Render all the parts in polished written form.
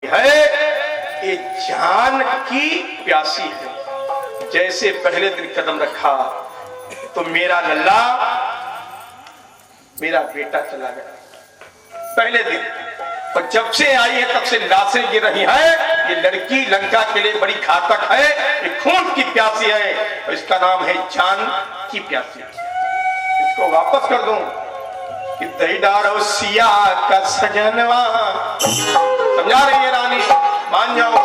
है ये जान की प्यासी है। जैसे पहले दिन कदम रखा तो मेरा लल्ला मेरा बेटा चला गया पहले दिन, और जब से आई है तब से लाशें गिर रही है। ये लड़की लंका के लिए बड़ी घातक है, ये खून की प्यासी है और इसका नाम है जान की प्यासी। इसको वापस कर दूं कि दही डारो सिया का सजनवा, समझा रही है रानी, मान जाओ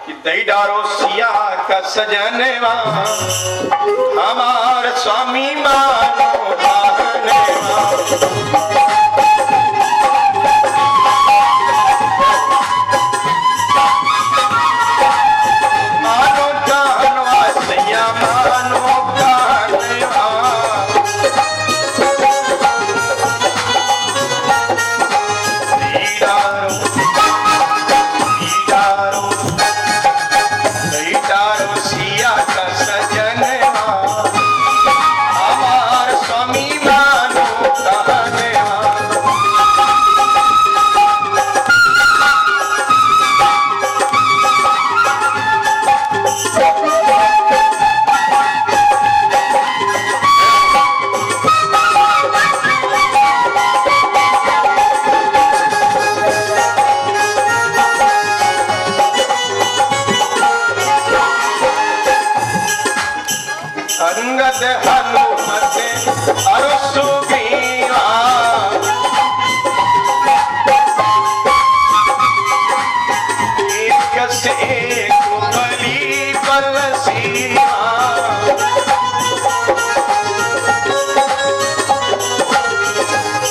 कि दही डारो सिया का सजनवा, हमार स्वामी मानो बहनवा। अंगद हनुमत अरु सुग्रीवा, एक से एक बली बलसीवा,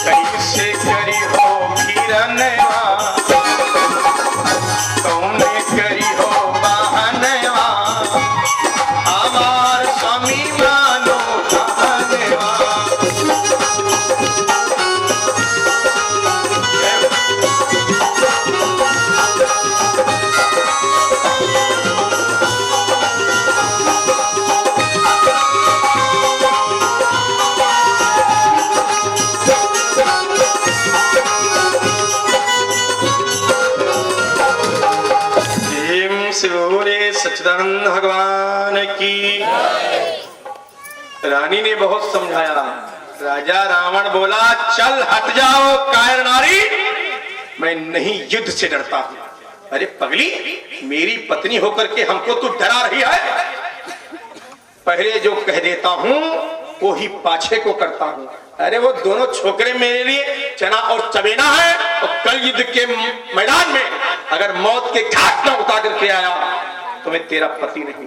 कैसे करी हो किरणवा, कौने करी हो बहनवा, हमार स्वामी मानो बहनवा। सच्चिदानंद भगवान की। रानी ने बहुत समझाया, राजा रावण बोला चल हट जाओ कायर नारी, मैं नहीं युद्ध से डरता हूं। अरे पगली, मेरी पत्नी होकर के हमको तू डरा रही है? पहले जो कह देता हूं वो ही पाछे को करता हूं। अरे वो दोनों छोकरे मेरे लिए चना और चबेना है, और कल युद्ध के मैदान में अगर मौत के घाट में उतार करके आया तो मैं तेरा पति नहीं।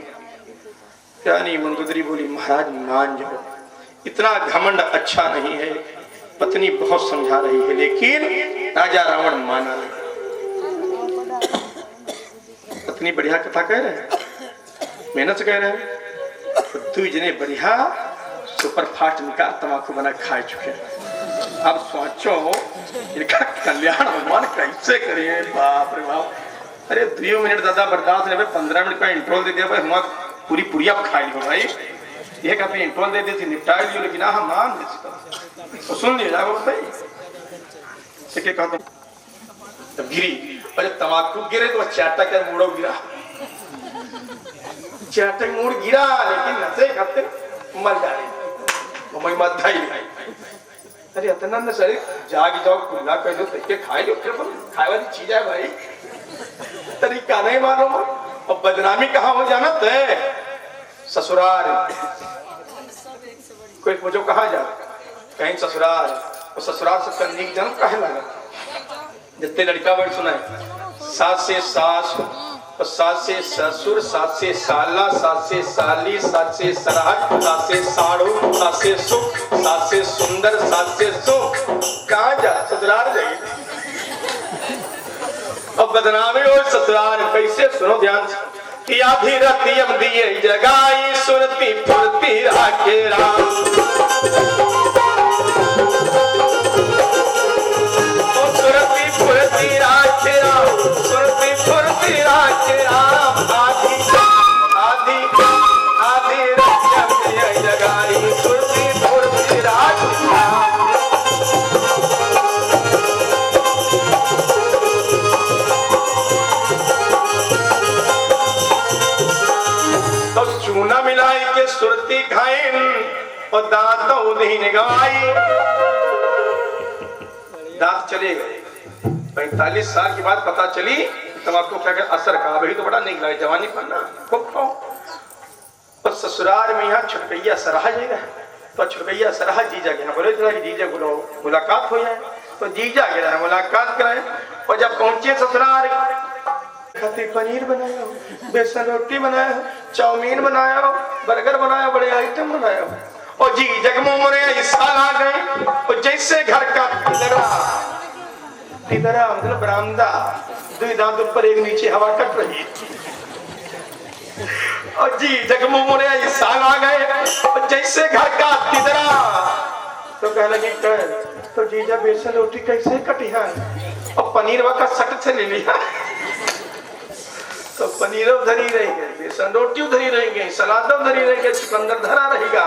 रानी मंदोदरी बोली महाराज मान जाओ, इतना घमंड अच्छा नहीं है। पत्नी बहुत समझा रही है लेकिन राजा रावण माना नहीं। पत्नी बढ़िया कथा कह रहे हैं, मेहनत से कह रहे हैं, तू जने बढ़िया सुपर फास्ट निकाल तमाकू बना खा चुके। अब सोचो इनका कल्याण भगवान कैसे करिए। बाप रे बाप, अरे 2 मिनट दादा बर्दाश्त नहीं, 15 मिनट का इंट्रोल दे दिया भाई, हम पूरी पूरी आप खा ली हो भाई। ये कहते इंट्रोल दे दी थी निपटा लियो, लेकिन हम मान नहीं तो सुन लिया जाएगा बताइए क्या कहते तब गिरी। अरे तमाकू गिरे तो चाटा क्या मुड़ो गिरा, चाटा मुड़ गिरा, लेकिन नशे खाते मर जाए मैं मत भाई। अरे इतना न सर जाग जाओ खुला कर दो तक खाए लो, फिर खाए वाली चीज है भाई, तरीका नहीं मालूम। और बदनामी कहाँ हो जाना तय ससुराल, कोई पूछो कहाँ जा, कहीं ससुराल, और ससुराल से कन्नी जन्म कहे लगा। जितने लड़का वर्ड सुना है, सास से सास, सास से ससुर, सास से साला, सास से साली, सास से सराहट, सास से साड़ू, सास से सुख, सास से सुंदर, सास से सुख। कहाँ जा ससुराल जाइए, अब बदनामी हो ससुराल कैसे सुनो ध्यान से। कि आधी रतियम दिए जगाई, सुरती फुरती राखे राम, सुरती फुरती राखे राम, सुरती फुरती राखे राम। आधी आधी आधी रतियम दिए जगाई, सुरती फुरती राखे राम। और दांत तो नहीं निगाई, दांत चले गए। 45 साल के बाद पता चली तब आपको क्या कर असर कहा, वही तो बड़ा निकला है जवानी पन्ना खूब खाओ। और ससुराल में यहाँ छुटकैया सराह जाएगा, तो छुटकैया सराह जीजा गया, बोले चला कि जीजा बुलाओ मुलाकात हो जाए, तो जीजा गया मुलाकात कराए। और जब पहुंचे ससुराल खाते पनीर बनाया, बेसन रोटी बनाया, चाउमीन बनाया, बर्गर बनाया, बड़े आइटम बनाया। और जी जगमोरे हिस्सा ला गए, और जैसे घर का तिदरा मतलब बरामदा, दो दांत ऊपर एक नीचे हवा कट रही। और जी जगमोरे हिस्सा ला गए, और जैसे घर का तिदरा, तो कह लगी कर तो जीजा बेसन रोटी कैसे कटी है, और पनीर का सट से ले लिया। तो पनीर उधरी रहेंगे, बेसन रोटी उधरी रहेंगे, सलाद उधरी रहेंगे, चुकंदर धरा रहेगा।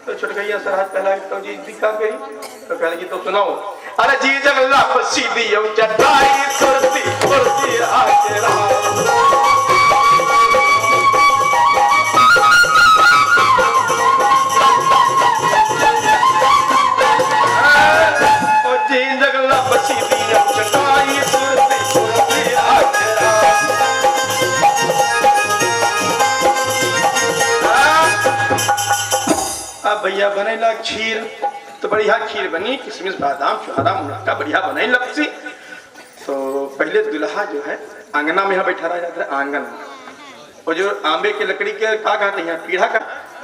तो छुटकैया सराह कहला तो जी दिखा गई, तो कह लगी तो सुनाओ। अरे जी जगल्ला सीधी चटाई सुरती सुरती आके रहा। और जी जगल्ला सीधी चटाई सुरती सुरती आके रहा। अब भैया बनेला खीर, तो बढ़िया खीर बनी, किशमिश बादाम चुहादा मुनक्का बढ़िया बने लपसी। तो पहले दुल्हा जो है आंगना में यहाँ बैठा रहा जाता है, आंगन, और जो आंबे के लकड़ी के का कहते हैं पीढ़ा का,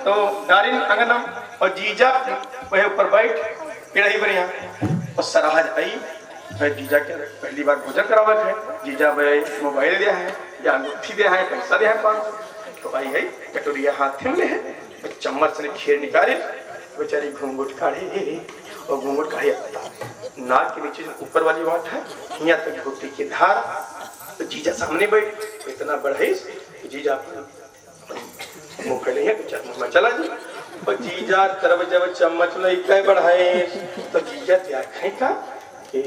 तो डारिन आंगना, और जीजा वह ऊपर बैठ पेड़ बढ़िया। और सराहज आई, जीजा के पहली बार भोजन करावत है, जीजा भाई मोबाइल दिया है या अंगूठी दिया है, पैसा दिया है 500। तो आई है कटोरिया हाथ में ले है, चम्मच से खीर निकाले, बेचारी घूंघट काढ़े, और घूंघट काढ़े नाक के नीचे ऊपर वाली वाट है, यहाँ तक धोती की धार। तो जीजा सामने बैठ, इतना बढ़े जीजा मुँह कर लिया, चम्मच चला जी। और जीजा तरफ जब चम्मच नहीं बढ़ाए, तो जीजा त्याग का कि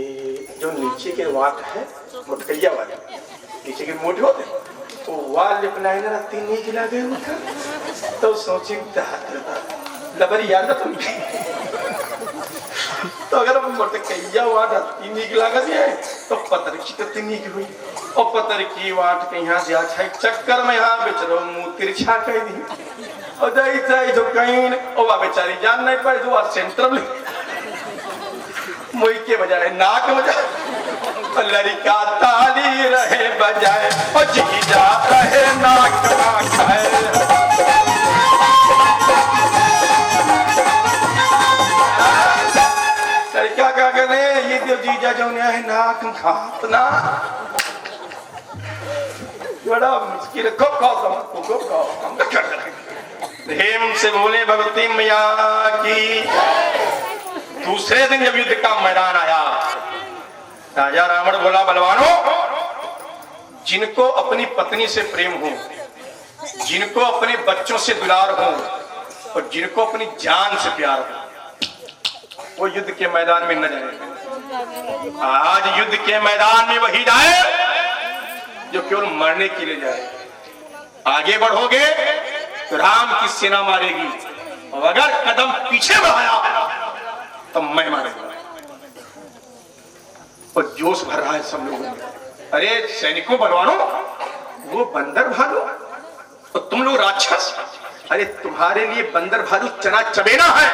जो नीचे के वाट है मुठकैया वाले, नीचे के मोटे होते, तो वाल लिपलाइन राती नीक लगे उनका। तो सोची लबर याद तुम, तो अगर मुठकैया वाट राती नीक लगा दिया तो पतर की कितनी नीक हुई। और पतर की वाट के यहाँ जा चक्कर में यहाँ बेचारो मुंह तिरछा कह दी, और जाई जो कहीं और बेचारी जान नहीं पाई, जो सेंटर में मुई के बजाय नाक बजाए, लड़का ताली रहे बजाए, और जीजा रहे नाक खाए। लड़का क्या करे, ये जो जीजा जो है नाक खातना बड़ा मुश्किल है। हेम से बोले भगवती मैया की। दूसरे दिन जब युद्ध का मैदान आया, राजा रावण बोला बलवानों, जिनको अपनी पत्नी से प्रेम हो, जिनको अपने बच्चों से दुलार हो, और जिनको अपनी जान से प्यार हो, वो युद्ध के मैदान में न जाए। आज युद्ध के मैदान में वही जाए जो केवल मरने के लिए जाए। आगे बढ़ोगे तो राम की सेना मारेगी, और अगर कदम पीछे बढ़ाया तो मैं मारेगा। और जोश भर रहा है सब लोगों में, अरे सैनिकों बलवानों, वो बंदर भालू और तुम लोग राक्षस, अरे तुम्हारे लिए बंदर भालू चना चबेना है,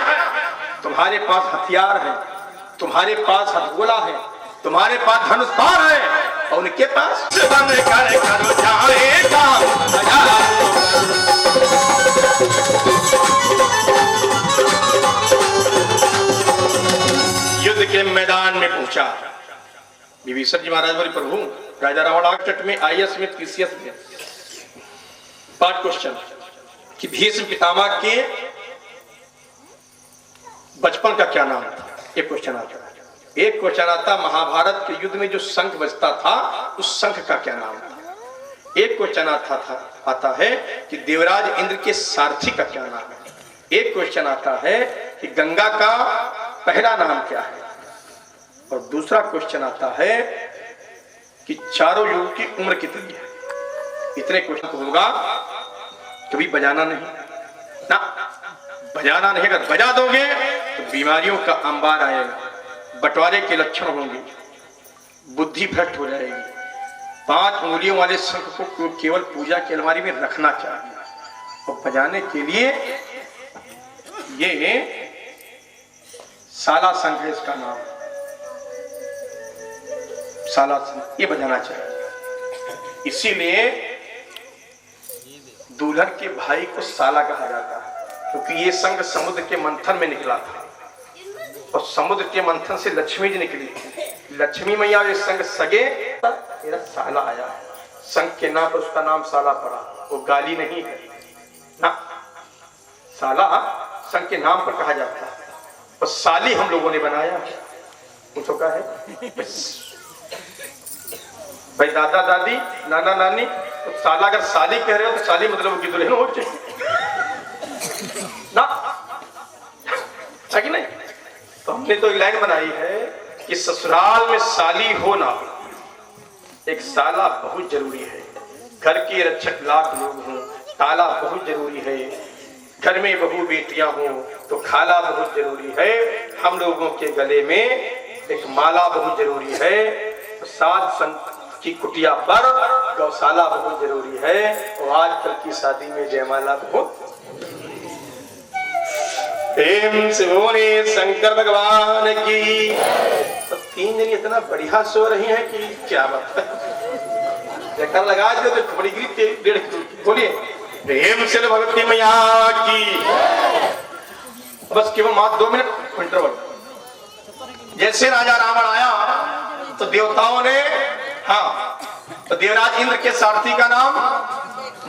तुम्हारे पास हथियार है, तुम्हारे पास हथगोला है, तुम्हारे पास धनुष बाण है, और उनके पास युद्ध के मैदान में पहुंचा। विभीषण जी महाराज बोले प्रभु, राजा रावण आकट में आईएएस में पीसीएस में 5 क्वेश्चन कि भीष्म पितामह के बचपन का क्या नाम था, एक क्वेश्चन आता है। एक क्वेश्चन आता महाभारत के युद्ध में जो शंख बजता था उस शंख का क्या नाम था। एक क्वेश्चन आता है कि देवराज इंद्र के सारथी का क्या नाम है। एक क्वेश्चन आता है कि गंगा का पहला नाम क्या है। और दूसरा क्वेश्चन आता है कि चारों युग की उम्र कितनी है। इतने क्वेश्चन होगा, कभी बजाना नहीं ना, बजाना नहीं, अगर बजा दोगे तो बीमारियों का अंबार आएगा, बंटवारे के लक्षण होंगे, बुद्धि भ्रष्ट हो जाएगी। 5 उंगलियों वाले शंख को केवल पूजा की अलमारी में रखना चाहिए। और बजाने के लिए ये साला शंख है, इसका नाम साला शंख, ये बजाना चाहिए। इसीलिए दुल्हन के भाई को साला कहा जाता है, क्योंकि ये शंख समुद्र के मंथन में निकला था और समुद्र के मंथन से लक्ष्मी जी निकली थी। लक्ष्मी मैया ये शंख सगे, मेरा साला आया है, शंख के नाम पर उसका नाम साला पड़ा। वो गाली नहीं है ना, साला शंख के नाम पर कहा जाता है। और साली हम लोगों ने बनाया है, पूछो क्या है भाई, दादा दादी नाना नानी, तो साला अगर साली कह रहे हो तो साली मतलब उनकी दुल्हन हो चाहिए ना, है कि नहीं? तो हमने तो एक लाइन बनाई है कि ससुराल में साली होना, एक साला बहुत जरूरी है। घर के रक्षक लाख लोग हों, ताला बहुत जरूरी है। घर में बहू बेटियां हों तो खाला बहुत जरूरी है। हम लोगों के गले में एक माला बहुत जरूरी है। साध संत की कुटिया पर गौशाला बहुत जरूरी है। और आजकल की शादी में जयमाला बहुत। प्रेम से बोले शंकर भगवान की। तो 3 जन इतना बढ़िया सो रही हैं कि क्या बात है, लगा दो तो बड़ी गिरी 1.5 किलो। बोलिए प्रेम से भगवती मैया की। बस केवल मात्र 2 मिनट इंटरवल। जैसे राजा रावण आया तो देवताओं ने, हाँ, तो देवराज इंद्र के सारथी का नाम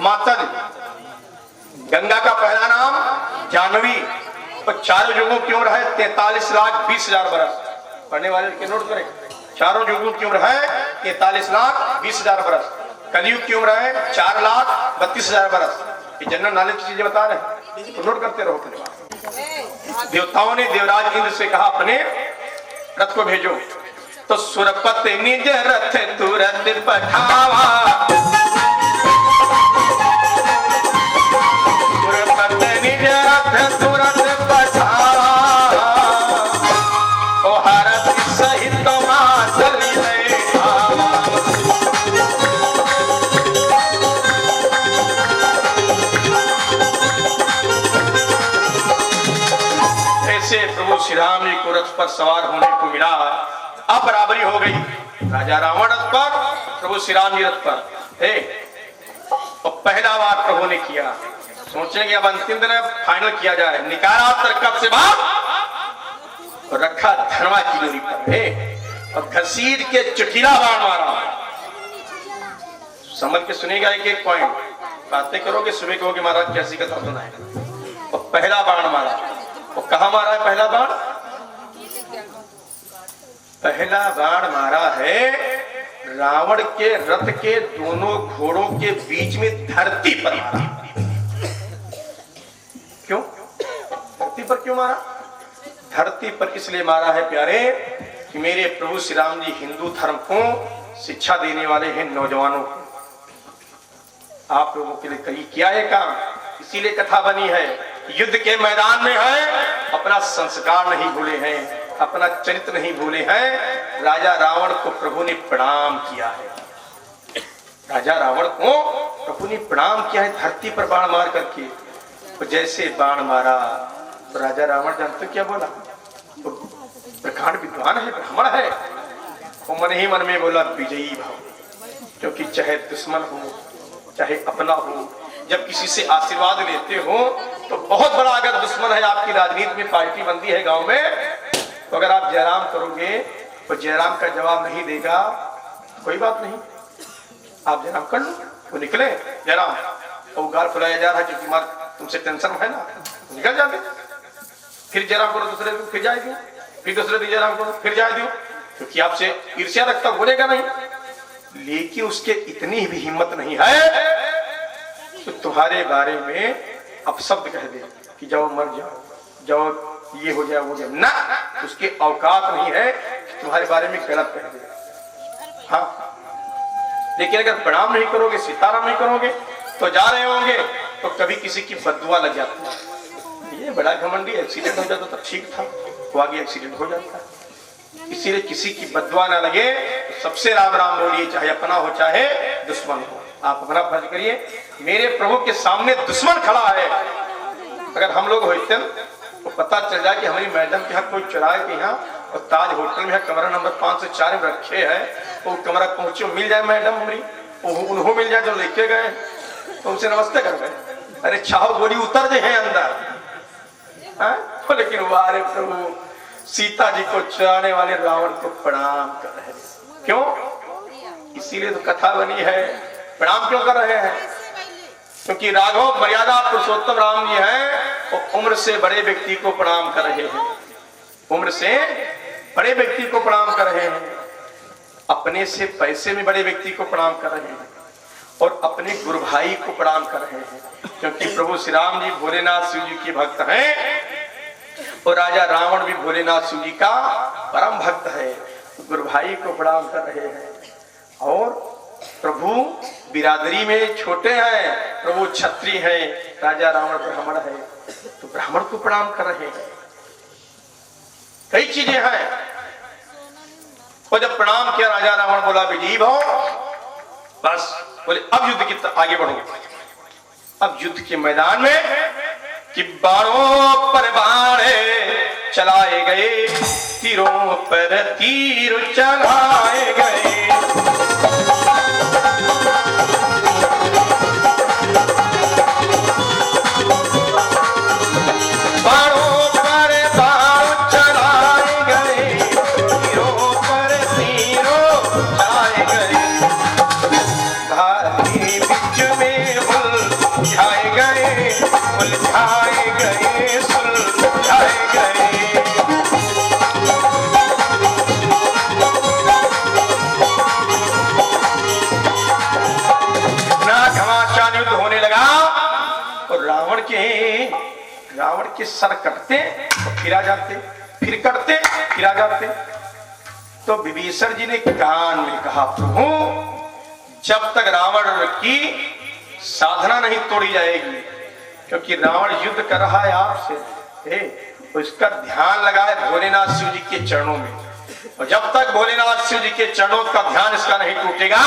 मातल, गंगा का पहला नाम जानवी, और चारों युगों की उम्र है 43,20,000 बरस। पढ़ने वाले के नोट करें, चारों युगों की उम्र है 43,20,000 बरस। कलयुग की उम्र है 4,32,000 बरस। ये जनरल नॉलेज की चीजें बता रहे हैं, तो नोट करते रहो अपने बात। देवताओं ने देवराज इंद्र से कहा अपने रथ को भेजो, तो सुरपत निज रथ तुरंत पठावा। सुरपत निज रथ तुरंत पठावा, ओ हरत सहित मातल बैठावा। ऐसे प्रभु श्री राम जी को रथ पर सवार होने को मिला। अब बराबरी हो गई, राजा रावण रथ पर, प्रभु श्री राम जी रथ पर। और पहला बार प्रभु ने किया, सोचेंगे अब अंतिम दिन फाइनल किया जाए। निकाला तरकब से बाप और रखा धनवा की दूरी पर, और घसीट के चुटिला बाण मारा। समझ के सुनेगा एक पॉइंट, बातें करोगे सुबह कहोगे महाराज कैसी कथा सुनाए। और पहला बाण मारा, और कहा मारा है पहला बाण? पहला बाण मारा है रावण के रथ के दोनों घोड़ों के बीच में धरती पर मारा। क्यों धरती पर क्यों मारा? धरती पर इसलिए मारा है प्यारे कि मेरे प्रभु श्री राम जी हिंदू धर्म को शिक्षा देने वाले हैं नौजवानों को। आप लोगों के लिए कहीं किया है काम, इसीलिए कथा बनी है। युद्ध के मैदान में है, अपना संस्कार नहीं भूले हैं, अपना चरित्र नहीं भूले हैं। राजा रावण को प्रभु ने प्रणाम किया है, राजा रावण को प्रभु ने प्रणाम किया है धरती पर बाण मार करके। तो जैसे बाण मारा तो राजा रावण जानते क्या बोला? तो प्रकांड विद्वान है, ब्राह्मण है, वो मन ही मन में बोला विजयी भाव। क्योंकि चाहे दुश्मन हो चाहे अपना हो, जब किसी से आशीर्वाद लेते हो तो बहुत बड़ा अगर दुश्मन है आपकी राजनीति में, पार्टी बनती है गांव में, तो अगर आप जयराम करोगे तो जयराम का जवाब नहीं देगा, कोई बात नहीं, आप जयराम कर लो। वो निकले जयराम, वो गाल फुलाया जा रहा है क्योंकि मार तुमसे टेंशन है ना, निकल जाते। फिर जयराम करो दूसरे दिन, फिर जाए दो, फिर दूसरे दिन जयराम करो, फिर जाए दो, क्योंकि आपसे ईर्ष्या रखता बोलेगा नहीं। लेकिन उसके इतनी भी हिम्मत नहीं है तो तुम्हारे बारे में अपशब्द कह दे कि जाओ मर जाओ, जाओ ये हो जाए वो जाए ना, उसके औकात नहीं है कि तुम्हारे बारे में गलत कह दे। हाँ, लेकिन अगर प्रणाम नहीं करोगे, सीताराम नहीं करोगे, तो जा रहे होंगे तो कभी किसी की बद्दुआ लग जाती है। ये बड़ा घमंडी, एक्सीडेंट हो जाता तो ठीक था, वो आगे एक्सीडेंट हो जाता। इसीलिए किसी की बददुआ ना लगे तो सबसे राम राम बोलिए, चाहे अपना हो चाहे दुश्मन हो। आप अपना फर्ज करिए। मेरे प्रभु के सामने दुश्मन खड़ा है, अगर हम लोग होते तो पता चल जाए कि हमारी मैडम के यहाँ कोई चुराए के यहाँ और ताज होटल में कमरा नंबर 5 से 4 में रखे है, तो कमरा पहुंचे मिल जाए मैडम हमारी, उन्हों मिल जाए जो लेके गए, तो उनसे नमस्ते कर गए, अरे छाओ गोली उतर जे है अंदर। तो लेकिन वारे प्रभु सीता जी को चुराने वाले रावण को प्रणाम कर रहे हैं। क्यों? इसीलिए तो कथा बनी है। प्रणाम क्यों कर रहे हैं? क्योंकि राघव मर्यादा पुरुषोत्तम राम जी हैं, वो उम्र से बड़े व्यक्ति को प्रणाम कर रहे हैं, उम्र से बड़े व्यक्ति को प्रणाम कर रहे हैं, अपने से पैसे में बड़े व्यक्ति को प्रणाम कर रहे हैं और अपने गुरु भाई को प्रणाम कर रहे हैं। क्योंकि प्रभु श्री राम जी भोलेनाथ शिव जी के भक्त हैं और राजा रावण भी भोलेनाथ शिव जी का परम भक्त है, गुरु भाई को प्रणाम कर रहे हैं। और प्रभु बिरादरी में छोटे हैं, प्रभु क्षत्रिय है, राजा रावण ब्राह्मण है, तो ब्राह्मण को प्रणाम कर रहे हैं। कई चीजें हैं। और जब प्रणाम किया राजा रावण बोला विजयी भाव, बस बोले अब युद्ध की आगे बढ़ो। अब युद्ध के मैदान में कि बाणों पर बाणे चलाए गए, तीरों पर तीर चलाए गए। रावण के सर कटते तो फिर आ जाते, फिर कटते फिर आ जाते। तो विभीषण जी ने कान में कहा, प्रभु जब तक रावण की साधना नहीं तोड़ी जाएगी, क्योंकि रावण युद्ध कर रहा है आपसे, तो इसका ध्यान लगाए भोलेनाथ शिव जी के चरणों में, और जब तक भोलेनाथ शिव जी के चरणों का ध्यान इसका नहीं टूटेगा,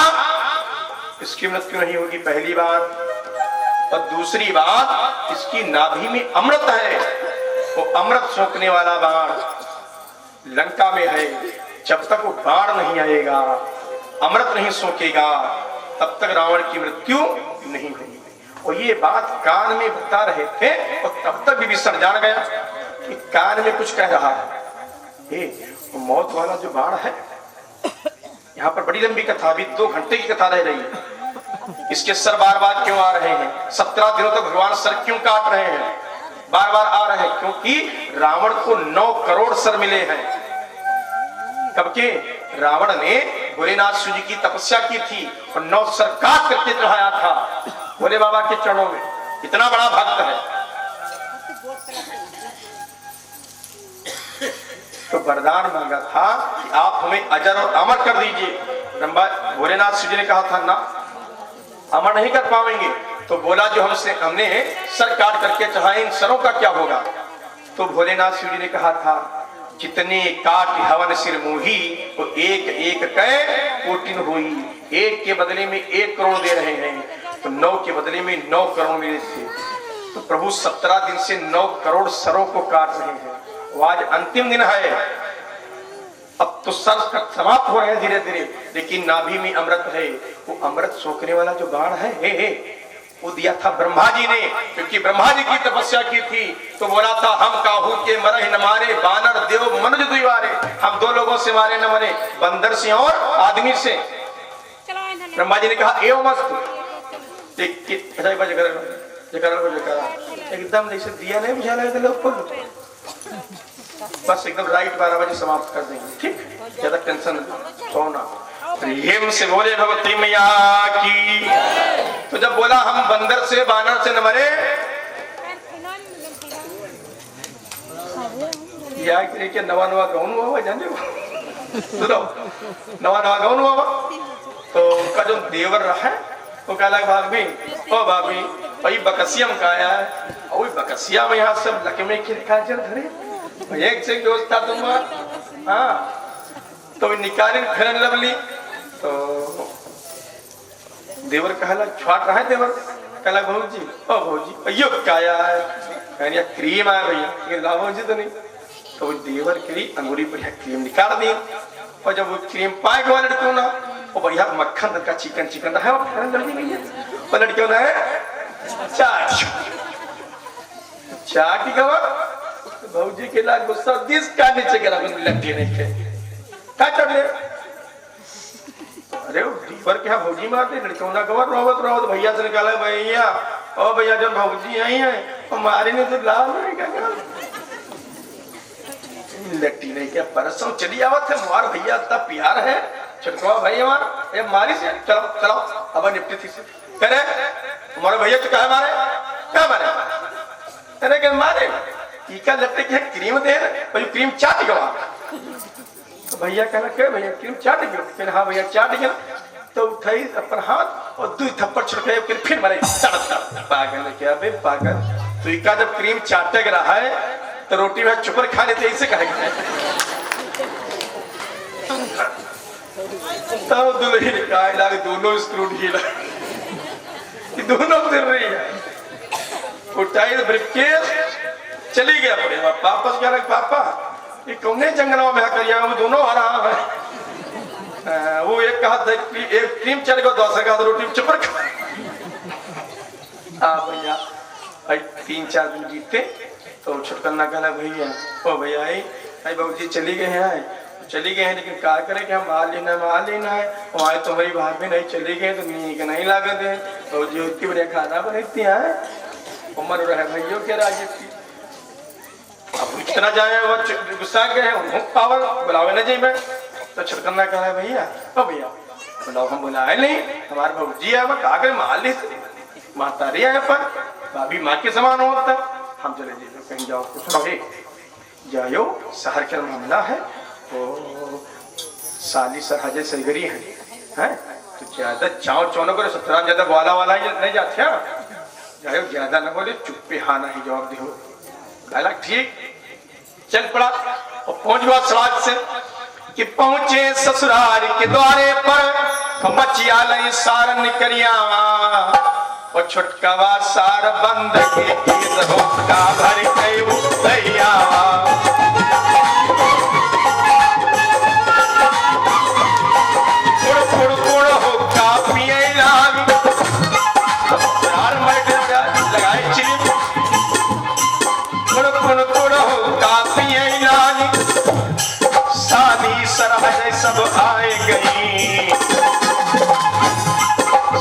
इसकी मृत्यु नहीं होगी। पहली बात। और दूसरी बात, इसकी नाभि में अमृत है, वो अमृत सोखने वाला बाण लंका में है, जब तक वो बाण नहीं आएगा, अमृत नहीं सोखेगा, तब तक रावण की मृत्यु नहीं होगी। और ये बात कान में बता रहे थे, और तब तक विभीषण जान गया कि कान में कुछ कह रहा है। वो मौत वाला जो बाण है, यहाँ पर बड़ी लंबी कथा, अभी 2 घंटे की कथा रह रही है। इसके सर बार बार क्यों आ रहे हैं? 17 दिनों तक भगवान सर क्यों काट रहे हैं? बार बार आ रहे हैं क्योंकि रावण को 9 करोड़ सर मिले हैं। कब के? रावण ने भोलेनाथ शिव जी की तपस्या की थी और 9 सर काट करके चढ़ाया था भोले बाबा के चरणों में। इतना बड़ा भक्त है। तो वरदान मांगा था कि आप हमें अजर और अमर कर दीजिए। भोलेनाथ शिव जी ने कहा था ना, अमर नहीं कर पाएंगे। तो बोला जो हमने सर काट करके चढ़ाए, इन सरों का क्या होगा? तो भोलेनाथ शिव जी ने कहा था, जितने काट हवन सिर मोही, तो एक एक कै कोटिन हुई। 1 के बदले में 1 करोड़ दे रहे हैं, तो 9 के बदले में 9 करोड़ मिले थे। तो प्रभु 17 दिन से 9 करोड़ सरों को काट रहे हैं। वो आज अंतिम दिन है, अब तो सर समाप्त हो रहे हैं धीरे धीरे, लेकिन नाभि में अमृत है। वो अमृत सोखने वाला जो बाण है, वो दिया था ब्रह्मा जी ने, क्योंकि ब्रह्मा जी की तपस्या की थी। तो बोला था, हम काहू के मरे न मारे, बानर देव मनुज दुइवारे। हम 2 लोगों से मारे न मरे, बंदर से और आदमी से। ब्रह्मा जी ने कहा एवं मस्त एकदम जैसे दिया नहीं बुझा लगे लोग को, बस एकदम राइट 12 बजे समाप्त कर देंगे, ठीक? ज्यादा टेंशन सोना। प्रेम से बोले भगवती मैया की। तो जब बोला हम बंदर से बानर से न मरे, या कि नवा नवा गौन हुआ जाने सुनो, नवा नवा गौन हुआ। तो उनका जो देवर रहा है वो कहला भाभी, ओ भाभी भाई बकसियम का आया है, बकसिया में यहाँ सब लकमे के काजल धरे एक से दोस्त था तुम हाँ तो निकाले फिर लवली तो देवर कहला छाट रहा है देवर कहला भौजी ओ भौजी अयो काया है क्रीम आया भैया लेकिन ला भौजी तो नहीं तो वो देवर के लिए अंगूरी पर क्रीम निकाल दी और जब वो क्रीम पाए गया लड़कियों ना वो बढ़िया मक्खन का चिकन चिकन है वो लड़कियों ने चाट चाटी का भौजी के लाग गुस्सा दिस का नीचे गिरा लड़की नहीं के क्या कर ले अरे दीवर क्या भौजी मारते लड़कियों ना कवर रोवत रोवत भैया से निकाला भैया ओ भैया जब भौजी आई है हमारे ने तो लाल नहीं क्या लट्टी नहीं क्या परसों चली आवत है मार भैया इतना प्यार है छिड़को भाई हमार ये मारी से चलो चलो अब निपटी थी से करे तुम्हारे भैया तो क्या मारे क्या मारे अरे क्या मारे टीका लट्टे की क्रीम दे भाई क्रीम चाट गवा तो भैया कहना क्या भैया क्रीम चाट गयो फिर हाँ भैया चाट गया तो उठाई अपन हाथ और 2 थप्पड़ छिड़के फिर मारे पागल क्या बे पागल तो इका जब क्रीम चाटे रहा है तो रोटी में चुपर खा लेते इसे कहेगा तो दुल्ही ने कहा लागे दोनों स्क्रू ढीला दोनों फिर रही है उठाई तो ब्रीफकेस चली गया अपने वापस कह रहा पापा ये कौने जंगलों में करिया वो दोनों आ रहा है वो एक कहा एक क्रीम चढ़ गया दूसरा कहा रोटी में चुपर खा भैया भाई 3-4 दिन जीते तो छुटकन्ना कहना भैया ओ भैया आई बाबूजी चली गए हैं चली गए हैं लेकिन क्या करें कि हम माल लेना है वहाँ तुम्हारी भाभी नहीं चली गए तो नीक नहीं लागत है तो जी उतनी बढ़िया खाना बनाती है उम्र रहे भैया के राजे की अब इतना जाए वो गुस्सा गए हैं पावर बुलावे ना जाए मैं तो छुटकन्ना कह रहा है भैया ओ भैया बुलाओ हम बुलाए नहीं हमारे बाबूजी है वह कागज माल ली माता रही है पर भाभी माँ के समान होता हम चले जाइए कहीं जाओ कुछ जाओ शहर का मामला है तो साली सरहजे सलगरी है तो ज्यादा चाव चौनो करे 17 ज्यादा वाला वाला नहीं जाते जाओ ज्यादा न बोले चुप्पे हाँ नहीं जवाब दो कहला ठीक चल पड़ा और पहुंच गया सराज से कि पहुंचे ससुराल के द्वारे पर मचिया लई सार निकरिया और छुटकावा सार बंद के का भर गई भैया कुड़ कुड़ कुड़ हो का पिए लागी यार मैं लगाए चिली कुड़ कुड़ कुड़ हो का पिए लागी शादी सरहज सब आए गई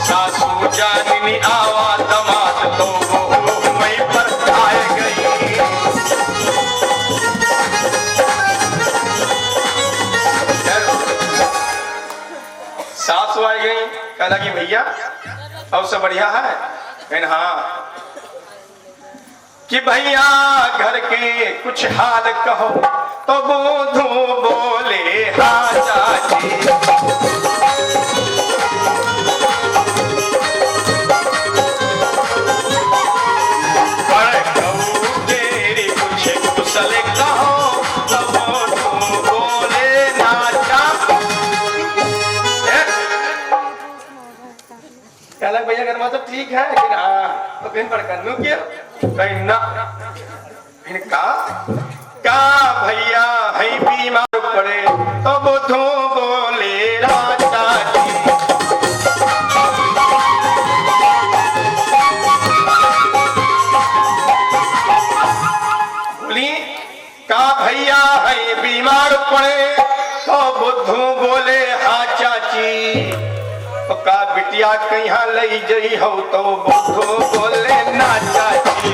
सासू जाननी आवा दमाद तो वो मई पर आए गई सासू आई गई कहला कि भैया और सब बढ़िया है कहना हाँ कि भैया घर के कुछ हाल कहो तो बोधू बोले हाँ चाची भैया घर में तो ठीक है लेकिन हाँ तो फिर पढ़कर लू क्या कहीं ना फिर का भैया है बीमार पड़े तो बुधू बोले राजा बोली का भैया है बीमार पड़े तो बुधू बोले हाँ चाची का बिटिया कहीं लई जई हो तो बुद्धू बोले ना चाची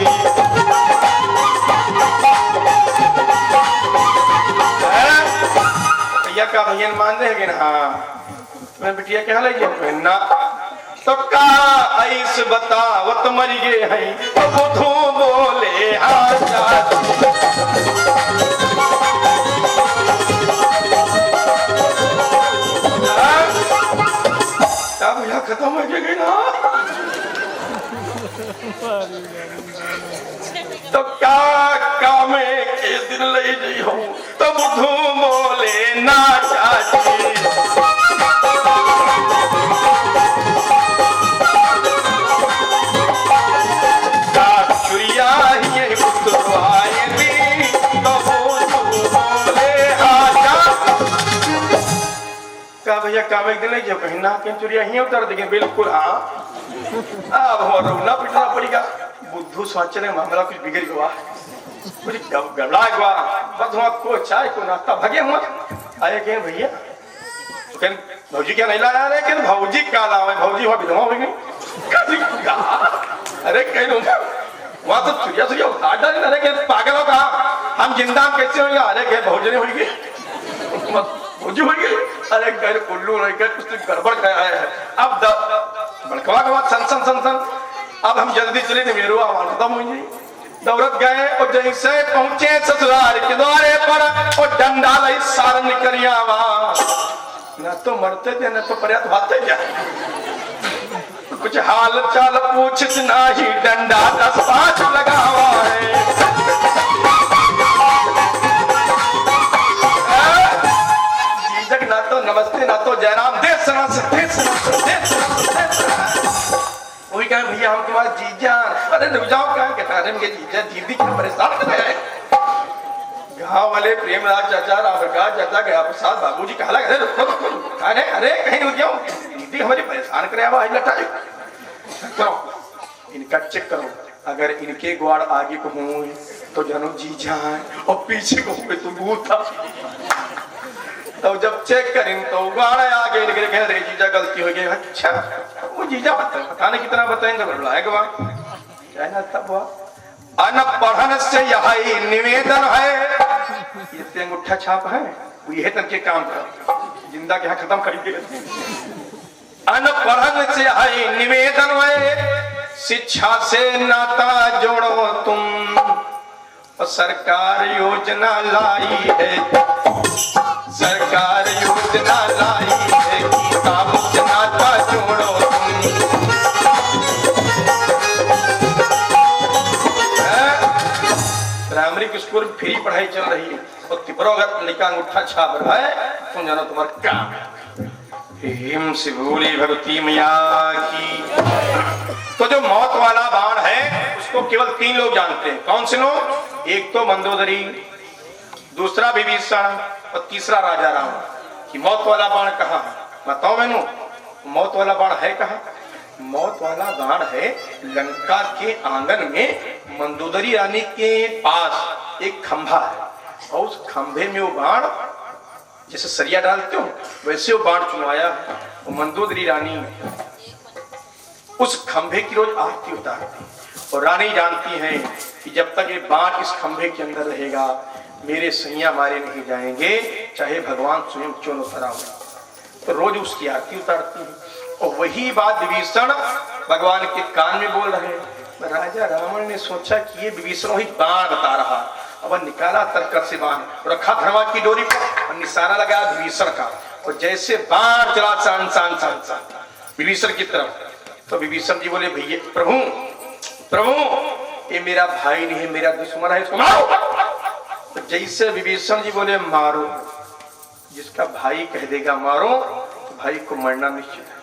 भैया का भैया मान दे कि ना मैं बिटिया क्या लई जाए ना तो का ऐस बतावत मर गए हैं तो बुद्धू बोले हाँ चाची भैया खत्म हो गई ना तो क्या काम के दिन ले जी हो तो बुद्धू बोले ना चाची चुरिया ही बुद्धवाए दी तो बुद्धू बोले आजा का भैया काम एक दिन ले जो कहीं ना कहीं चुरिया ही उतर देंगे बिल्कुल हाँ अब हमारा रोना पिटना पड़ेगा बुद्धू सोचने मामला कुछ बिगड़ गया कुछ गड़बड़ा गया बस वहाँ को चाय को नाश्ता भगे हुआ आए कहीं भैया तो कहीं भौजी क्या नहीं लाया रहे कि भौजी क्या लावे भौजी वहाँ विधवा हो गई अरे कहीं वहाँ तो चुरिया चुरिया उतार डाली अरे कहीं पागल हो कहा हम जिंदा कैसे होंगे अरे कहीं भौजी नहीं होगी भौजी होगी अरे कहीं उल्लू नहीं कहीं कुछ गड़बड़ खाया है अब बड़कवा के बाद सन सन सन सन अब हम जल्दी चले तो मेरू आवाज खत्म हो जाए दौड़त गए और जैसे पहुंचे ससुराल के द्वारे पर और डंडा लाई सार निकलिया न तो मरते थे न तो पर्याप्त भाते जाए कुछ हाल चाल पूछ ना ही डंडा 10-5 लगा हुआ है जीजक ना तो नमस्ते ना तो जयराम देसना वही कहा भैया हम तुम्हारे जीजा अरे रुक जाओ क्या कहता है मेरे जीजा दीदी क्या परेशान कर रहे हैं गाँव वाले प्रेमराज चाचा रामप्रकाश चाचा गया प्रसाद बाबूजी कहा अरे रुको अरे कहीं रुक जाओ दीदी हमारी परेशान करे करो इनका चेक करो अगर इनके ग्वाड़ आगे को हुए तो जानो जीजा और पीछे को हुए तो बूथा तो जब चेक करें तो गाड़ा आगे निकल गए रे जीजा गलती हो गई अच्छा वो जीजा पता नहीं कितना बताएंगे बुलाएगा क्या ना तब अनपढ़न से यही निवेदन है ये अंगूठा छाप है वो यह तक के काम कर जिंदा के यहाँ खत्म कर दिए अनपढ़न से यही निवेदन है शिक्षा से नाता जोड़ो तुम और सरकार योजना लाई है सरकार योजना लाई है किताब से नाता जोड़ो प्राइमरी स्कूल में फ्री पढ़ाई चल रही है और तिपरो अगर लड़का अंगूठा छाप रहा है तुम जानो तुम्हारा काम हिम से बोली भगवती मैया की तो जो मौत वाला बाण है उसको केवल 3 लोग जानते हैं कौन से लोग एक तो मंदोदरी दूसरा विभीषण और तीसरा राजा राम कि मौत वाला बाण कहाँ है बताओ मैनू मौत वाला बाण है कहाँ मौत वाला बाण है लंका के आंगन में मंदोदरी रानी के पास एक खंभा है और उस खंभे में वो बाण जैसे सरिया डालते हो वैसे वो बाण चुनवाया है और मंदोदरी रानी उस खंभे की रोज आरती उतारती और रानी जानती है कि जब तक ये बाण इस खंभे के अंदर रहेगा मेरे सैया मारे नहीं जाएंगे चाहे भगवान स्वयं क्यों न उतरा हो तो रोज उसकी आरती उतारती है और वही बात विभीषण भगवान के कान में बोल रहे हैं राजा रावण ने सोचा कि ये विभीषण वही बाण बता रहा अब निकाला तरकत से बाण रखा धर्मा की डोरी पर और निशाना लगाया विभीषण का और जैसे बाण चला सान सान सान सान विभीषण की तरफ तो विभीषण जी बोले भैया प्रभु प्रभु ये मेरा भाई नहीं है मेरा दुश्मन है इसको मारो तो जैसे विभीषण जी बोले मारो जिसका भाई कह देगा मारो तो भाई को मरना निश्चित है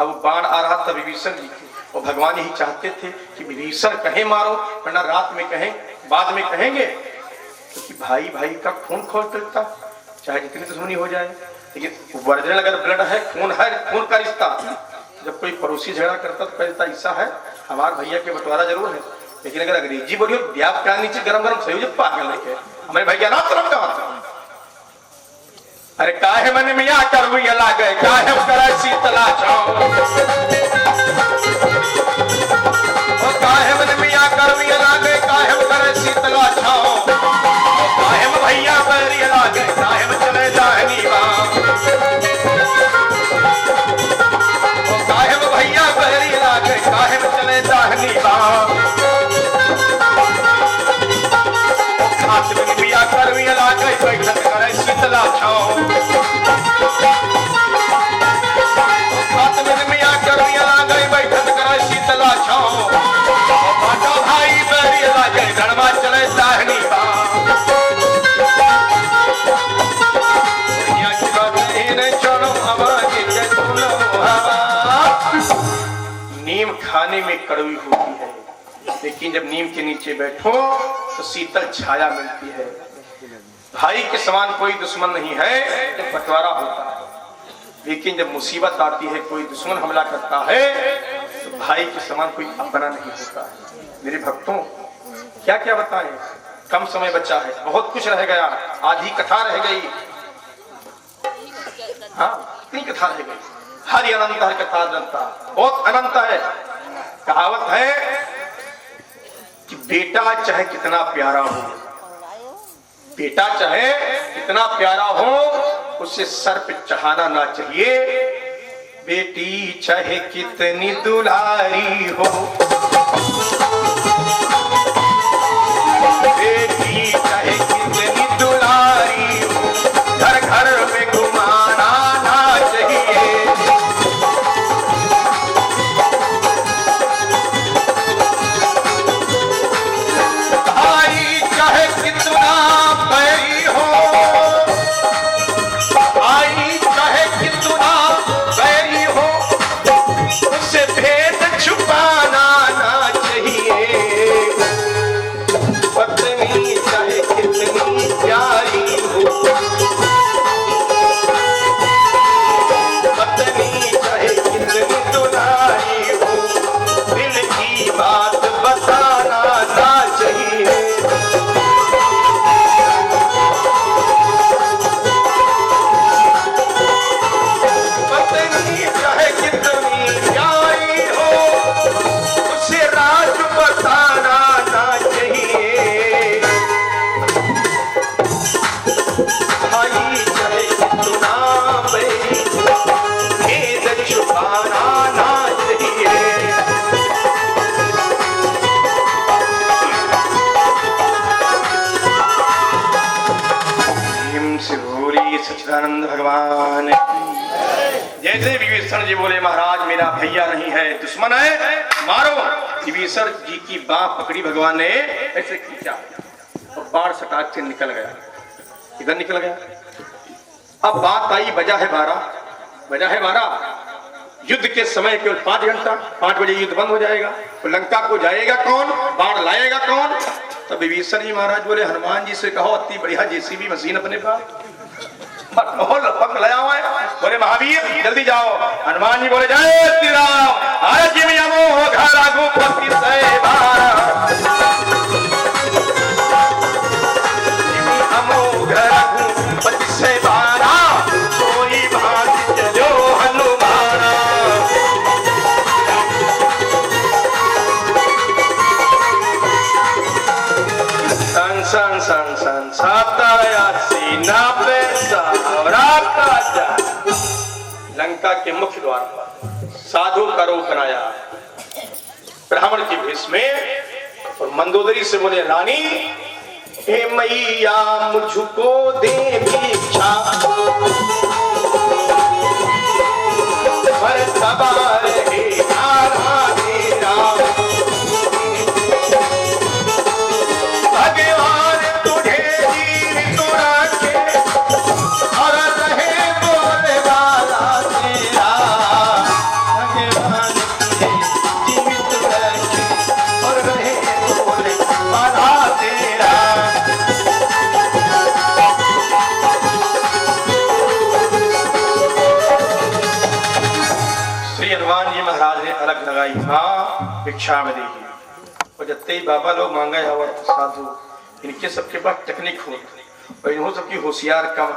अब बाण आ रहा था विभीषण जी के और भगवान यही चाहते थे कि विभीषण कहे मारो वरना रात में कहें बाद में कहेंगे क्योंकि भाई भाई का खून खोल सकता चाहे जितनी दुश्मनी हो जाए लेकिन वर्जन अगर ब्लड है खून का रिश्ता जब कोई पड़ोसी झगड़ा करता तो कहता ऐसा है हमारे भैया के बंटवारा जरूर है लेकिन अगर अंग्रेजी बोलियो ब्याप का नीचे गरम गरम सही पागल नहीं है हमारे भैया ना तरफ का अरे काहे मन मिया कर हुई अला गए काहे करे शीतला छाओ ओ काहे मन मिया कर हुई अला गए काहे करे शीतला छाओ ओ काहे भैया बैरी अला गए काहे चले जाहनी बा ओ काहे भैया बैरी अला गए काहे चले जाहनी बा ओ खात मन मिया कर हुई अला गए बैठक करे शीतला छाओ खात मन मिया कर हुई अला गए बैठक करे शीतला नीम खाने में कड़वी होती है, लेकिन जब नीम के नीचे बैठो तो शीतल छाया मिलती है। भाई के समान कोई दुश्मन नहीं है जब बंटवारा होता है, लेकिन जब मुसीबत आती है, कोई दुश्मन हमला करता है, तो भाई के समान कोई अपना नहीं होता है। मेरे भक्तों, क्या क्या बताएं, कम समय बचा है, बहुत कुछ रह गया, आधी कथा रह गई। हाँ, इतनी कथा रह गई। हरि अनंत हर कथा अनंता, बहुत अनंत है। कहावत है कि बेटा चाहे कितना प्यारा हो, बेटा चाहे कितना प्यारा हो, उसे सर पे चढ़ाना ना चाहिए। बेटी चाहे कितनी दुलारी हो, बेटी चाहे कितनी दुलारी हो, घर घर में घुमाना ना चाहिए। भाई चाहे कितना बैरी हो, भाई चाहे कितना बैरी हो, उससे भेद छुपाना ना चाहिए। पत्नी चाहे कितनी प्यारी हो, पत्नी चाहे कितनी दुलारी हो, दिल की बात बताना ना चाहिए। पत्नी चाहे कितनी प्यारी हो, उसे राज बताना ना चाहिए। भाई चाहे कितना बैरी हो, भेद छुपाना ना चाहिए। से बोली सच्चिदानंद भगवान की। जैसे विभीषण जी बोले, महाराज मेरा भैया नहीं है, दुश्मन है, मारो। विभीषण जी की बाह पकड़ी भगवान ने, ऐसे खींचा और बाण सटाक से निकल गया। इधर निकल गया। अब बात आई, बजा है 12, बजा है 12। युद्ध के समय केवल 5 घंटा, 5 बजे युद्ध बंद हो जाएगा। तो लंका को जाएगा कौन, बाण लाएगा कौन? तो विभीषण जी महाराज बोले, हनुमान जी से कहो अति बढ़िया जेसीबी मशीन अपने पास लाया हुआ है। बोले महावीर जल्दी जाओ। हनुमान जी बोले, जय श्री राम। आज जी यमो घर रघुपति सेवा, यमो घर रघुपति सेवा, कोई भाग चलो हनुमाना। सन सन सन सन सतायासी नब्बे लंका के मुख्य द्वार पर साधु का रूप बनाया, ब्राह्मण की भेष में, और मंदोदरी से बोले, रानी हे मैया मुझको दे भिक्षा, पर सवार है आरा तेरा। भगवान तुझे जीवित तो रखे और रहे बोले वाला तेरा। भगवान तुझे जीवित रखे और रहे बोले वाला तेरा। श्री हनुमान जी महाराज ने अलग लगाई, हाँ भिक्षा में देखिए। और जत्ते ही बाबा लोग मांगा जावा साधु, इनके सबके पास टेक्निक हो, और इन्हों सबकी होशियार कम।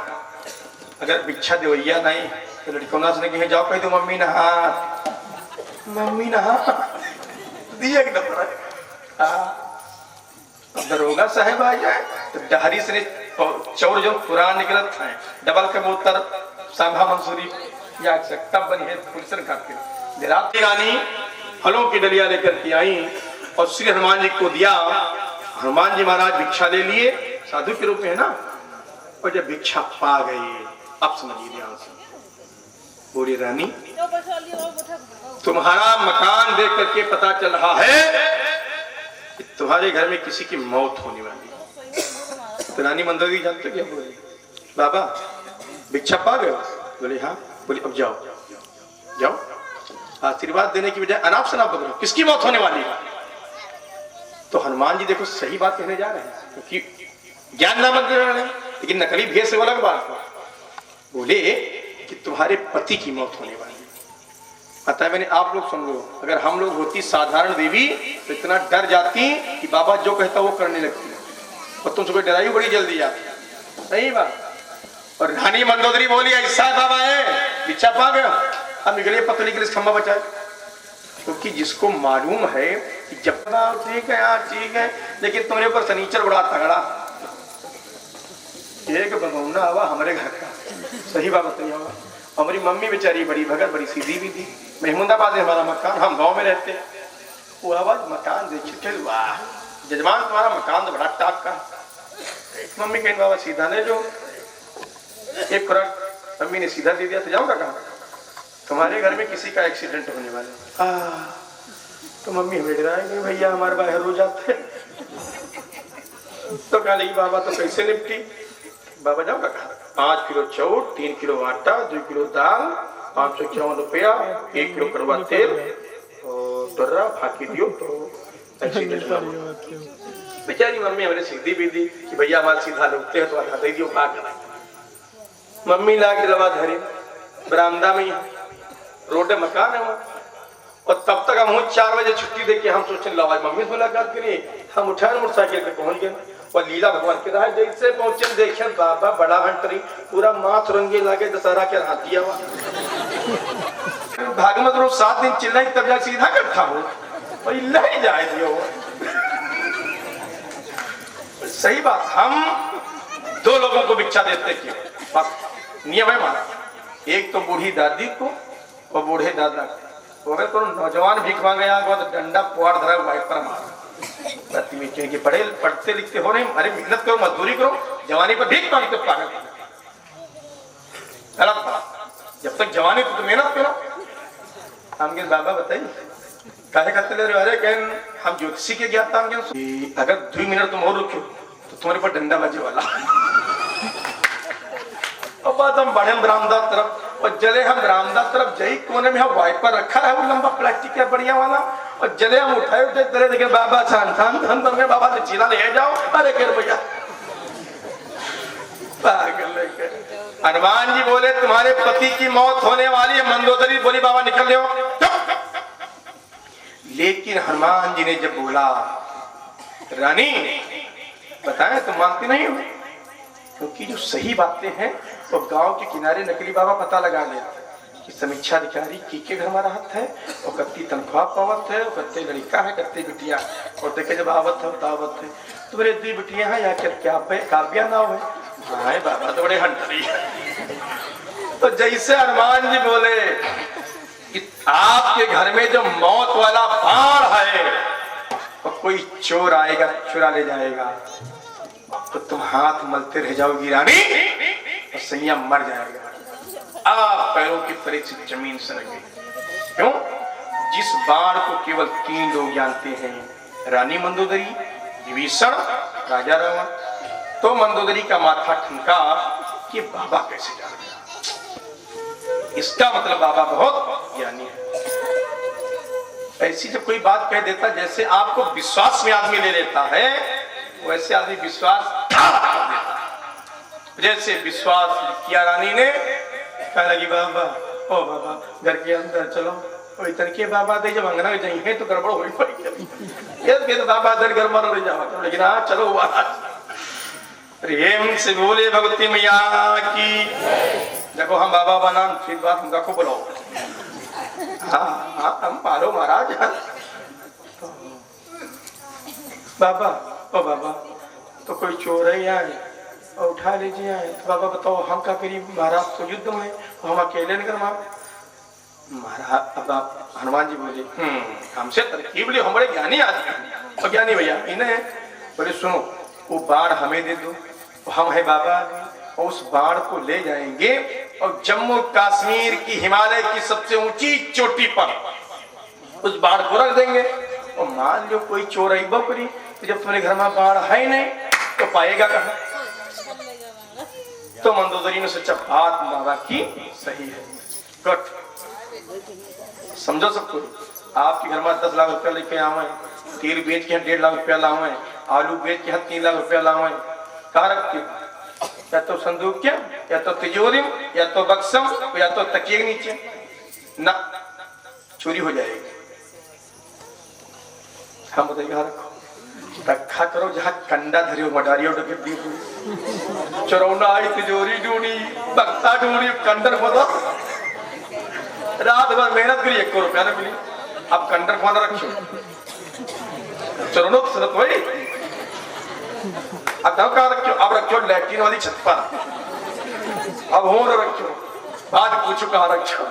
अगर भिक्षा देवैया नहीं तो लड़कों ना सुने कहीं जाओ, कह दो मम्मी नहा, मम्मी नहा दिया एकदम। दरोगा साहेब आ जाए तो डहरी से चौर जो पुरान निकलत है, डबल कबूतर सांभा मंसूरी या तब बनी है पुलिस खाते। रानी फलों की डलिया लेकर के आई और श्री हनुमान जी को दिया। हनुमान जी महाराज भिक्षा ले लिए, साधु के रूप में है ना। और जब भिक्षा पा गए, अब समझिए ध्यान से, बोली रानी तुम्हारा मकान देख करके पता चल रहा है कि तुम्हारे घर में किसी की मौत होने वाली है। तो रानी मंदोदरी जानते क्या बोले, बाबा भिक्षा पा गए? बोले हाँ। बोले अब जाओ जाओ, आशीर्वाद देने की बजाय अनाप शनाप बक रहे हो, किसकी मौत होने वाली है? तो हनुमान जी देखो सही बात कहने जा रहे हैं, क्योंकि ज्ञान नामक दे रहे हैं, लेकिन नकली भेष से वो अलग बात है। बोले कि तुम्हारे पति की मौत होने वाली है। पता है मैंने, आप लोग सुन लो, अगर हम लोग होती साधारण देवी तो इतना डर जाती कि बाबा जो कहता वो करने लगती, और तुमसे कोई डराई बड़ी जल्दी जाती। सही बात। और रानी मंदोदरी बोली ऐसा बाबा है बिच्छा पा गया, अब निकलिए पतली के लिए खंबा बचाए, क्योंकि जिसको मालूम है कि जब ठीक है यार ठीक है, लेकिन तुम्हारे ऊपर सनीचर बड़ा तगड़ा एक बगौना हवा हमारे घर का। सही बात बताइए। हमारी मम्मी बेचारी बड़ी भगत, बड़ी सीधी भी थी। महमूदाबाद है हमारा मकान, हम गांव में रहते। वो आवाज मकान देखे, वाह जजमान तुम्हारा मकान तो बड़ा टाप का। मम्मी कहीं बाबा सीधा ले लो, एक खुराक मम्मी ने सीधा दे दिया। तो जाऊंगा कहाँ? तुम्हारे घर में किसी का एक्सीडेंट होने वाला। तो मम्मी हमें डराएंगे, भैया हमारे बाहर हो जाते। तो कहा लगी बाबा तो कैसे निपटी? बाबा जाऊंगा कहाँ? 5 किलो चाउर, 3 किलो आटा, 2 किलो दाल, 551 रुपया, 1 किलो कड़वा तेल और टर्रा फाकी दियो तो एक्सीडेंट। बेचारी मम्मी हमारे सीधी भी दी कि भैया हमारे सीधा लगते हैं तो आधा दे दियो, भाग करा। मम्मी ला के दवा धरी बरामदा में, रोड मकान है वहाँ। और तब तक हम 4 बजे छुट्टी देके हम सोचने लगा मम्मी से मुलाकात करिए। हम उठाए मोटरसाइकिल पे पहुंच गए और लीला भगवान के राह जैसे पहुंचे देखे बाबा बड़ा हंटरी पूरा माथ रंगे लागे दशहरा के हाथ दिया हुआ। भागमत रोज 7 दिन चिल्लाई तब जाके सीधा करता हो और नहीं जाए दियो। सही बात। हम 2 लोगों को भिक्षा देते क्यों? बस नियम है हमारा, एक तो बूढ़ी दादी को और बूढ़े दादा को। अगर कोई नौजवान भीख मांगे तो डंडा पुआर धरा वाइपर मार के पढ़ते लिखते हो नहीं, अरे मेहनत करो मजदूरी करो, जवानी पर भीख मांगते पागल। गलत बात। जब तक जवानी तो मेहनत करो। हम बाबा बताइए काहे करते ले रहे? अरे कहें हम ज्योतिषी के ज्ञाता अगर 2 मिनट तुम और रुको तो तुम्हारे पर डंडा बजे वाला। और बाद हम बढ़े बरामदा तरफ और जले हम बरामदा तरफ जई कोने में हम वाइपर रखा है वो लंबा प्लास्टिक का बढ़िया वाला, और जले हम उठाए तरह देखे बाबा छान बाबा से चीला ले जाओ। अरे कर भैया पागल। हनुमान जी बोले तुम्हारे पति की मौत होने वाली है। मंदोदरी बोली बाबा निकल लो। लेकिन हनुमान जी ने जब बोला रानी बताएं तुम मानती नहीं हो, क्योंकि जो सही बातें हैं तो गांव के किनारे नकली बाबा पता लगा लेते कि समीक्षा अधिकारी की घर में रहत है और कत्ती तनख्वाह पावत है और कत्ते लड़का है कत्ते बिटिया, और देखे जब आवत है दावत है तो मेरे 2 बिटिया हैं या क्या काव्या नाव है। हाँ बाबा तो बड़े हंटरी। तो जैसे हनुमान जी बोले कि आपके घर में जो मौत वाला बाढ़ है और कोई चोर आएगा चुरा ले जाएगा तो तुम हाथ मलते रह जाओगी रानी और सैया मर जाएगा। आप पैरों के तले से जमीन सरक गई। क्यों? जिस बाण को केवल 3 लोग जानते हैं, रानी मंदोदरी, विभीषण, राजा रावण। तो मंदोदरी का माथा ठनका कि बाबा कैसे जान गया। इसका मतलब बाबा बहुत ज्ञानी है। ऐसी जब कोई बात कह देता जैसे आपको विश्वास में आदमी ले लेता है, वैसे आदमी विश्वास कर देता है। जैसे विश्वास किया रानी ने, कह लगी बाबा ओ बाबा घर के अंदर चलो। और इतन के बाबा दे जब अंगना जाई है तो गड़बड़ हो पड़ी। ये तो बाबा दर घर मर रह जावा, लेकिन हाँ चलो प्रेम से बोले भगवती मैया की। देखो हम बाबा बना फिर बात हमका को बुलाओ। हाँ हाँ हम मारो महाराज। बाबा ओ बाबा तो कोई चोर है यहाँ और उठा लीजिए आए। तो बाबा बताओ हम क्या करिए? महाराज तो युद्ध में तो हम अकेले नहीं कर महाराज। अब आप हनुमान जी बोले हमसे तरकीब ले, हमारे ज्ञानी आदमी और ज्ञानी भैया इन्हें बोले सुनो वो बाण हमें दे दो, हम है बाबा और उस बाण को ले जाएंगे और जम्मू कश्मीर की हिमालय की सबसे ऊंची चोटी पर उस बाण को रख देंगे। और मान लो कोई चोर आई बकरी तो जब तुम्हारे घर में बाण है नहीं तो पाएगा कहाँ? तो मंदोदरी ने सोचा बात बाबा की सही है। गुड। समझो सबको। आपके घर में 10 लाख रुपया लेके आवे, तेल बेच के 1.5 लाख रुपया लावे, आलू बेच के 3 लाख रुपया लावे, कहाँ रखते हो? या तो संदूक क्या, या तो तिजोरी, या तो बक्सम, या तो तकिए के नीचे। ना, चोरी हो जाएगी। हम बताइए कहाँ रखो? रखा करो जहाँ कंडा धरियो, मडारियो डके चरौना आई, तिजोरी ढूंढी, बक्सा ढूंढी, कंडर खोदा, रात भर मेहनत करी, 1 रुपया न मिली। अब कंडर खोना रखो, चरौनो सुनत भाई। अब कहाँ रखो? अब रखो लैट्रिन वाली छत पर। अब हो रखो, बाद पूछो कहाँ रखो।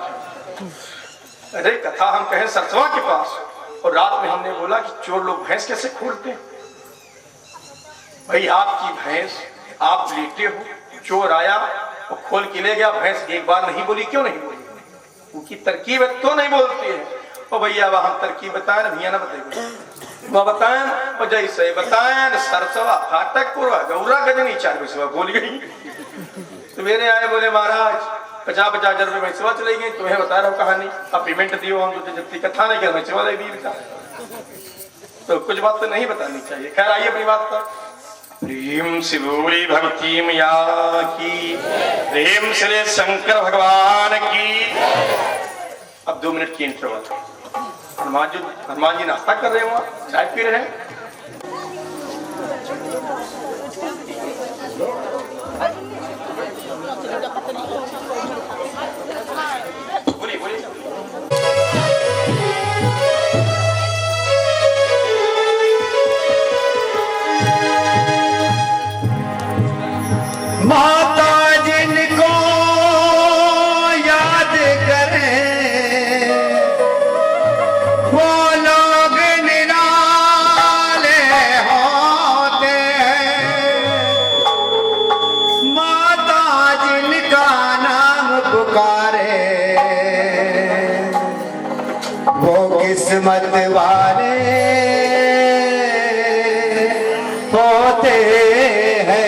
अरे कथा हम कहें सरसवा के पास, और रात में हमने बोला कि चोर लोग भैंस कैसे खोलते हैं। भाई आपकी भैंस, आप लेटे हो, चोर आया और खोल के ले गया, भैंस एक बार नहीं बोली, क्यों नहीं बोली? उनकी तरकीब है तो नहीं बोलती है। और भैया वह हम तरकीब बताए ना, भैया ना बताइए, वह बताएं और जैसे बताएं सरसवा फाटक पूर्वा गौरा गजनी 4 पैसा बोल गई। तो मेरे आए बोले महाराज 50-50 हजार रुपये भैंसवा चले गई, तुम्हें बता रहा हूँ कहानी, अब पेमेंट दियो, हम तो जब कथा नहीं कर भैंसवा दे दी। तो कुछ बात तो नहीं बतानी चाहिए। खैर आइए अपनी बात पर। प्रेम से बोली भक्ति मैया की, प्रेम से शंकर भगवान की। अब 2 मिनट की इंटरवल। हनुमान जी नाश्ता कर रहे हो, चाय पी रहे हैं। बोलिए बोलिए। माता जिनको याद करें वो लोग निराले होते हैं। माता जिनका नाम पुकारे वो किस्मत वाले होते हैं।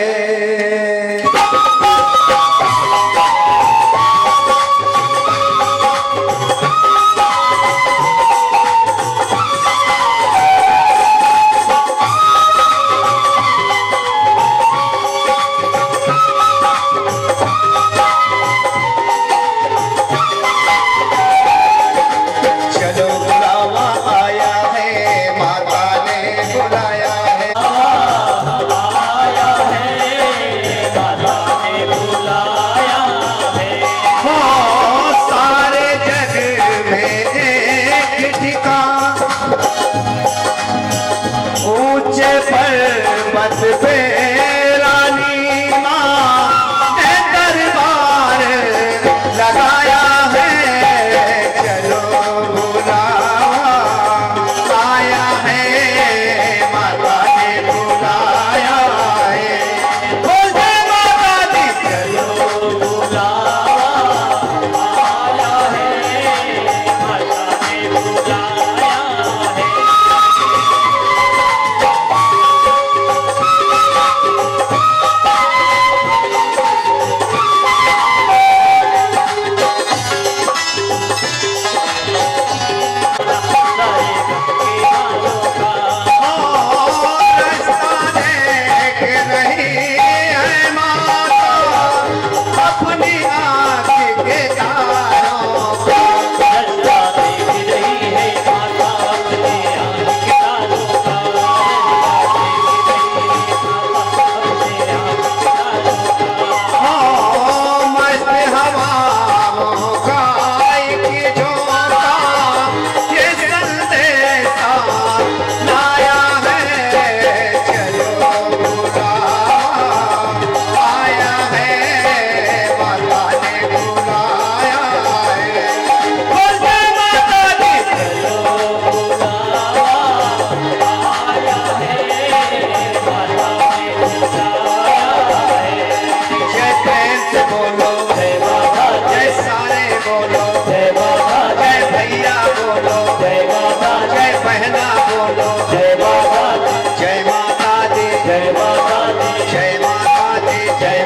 जय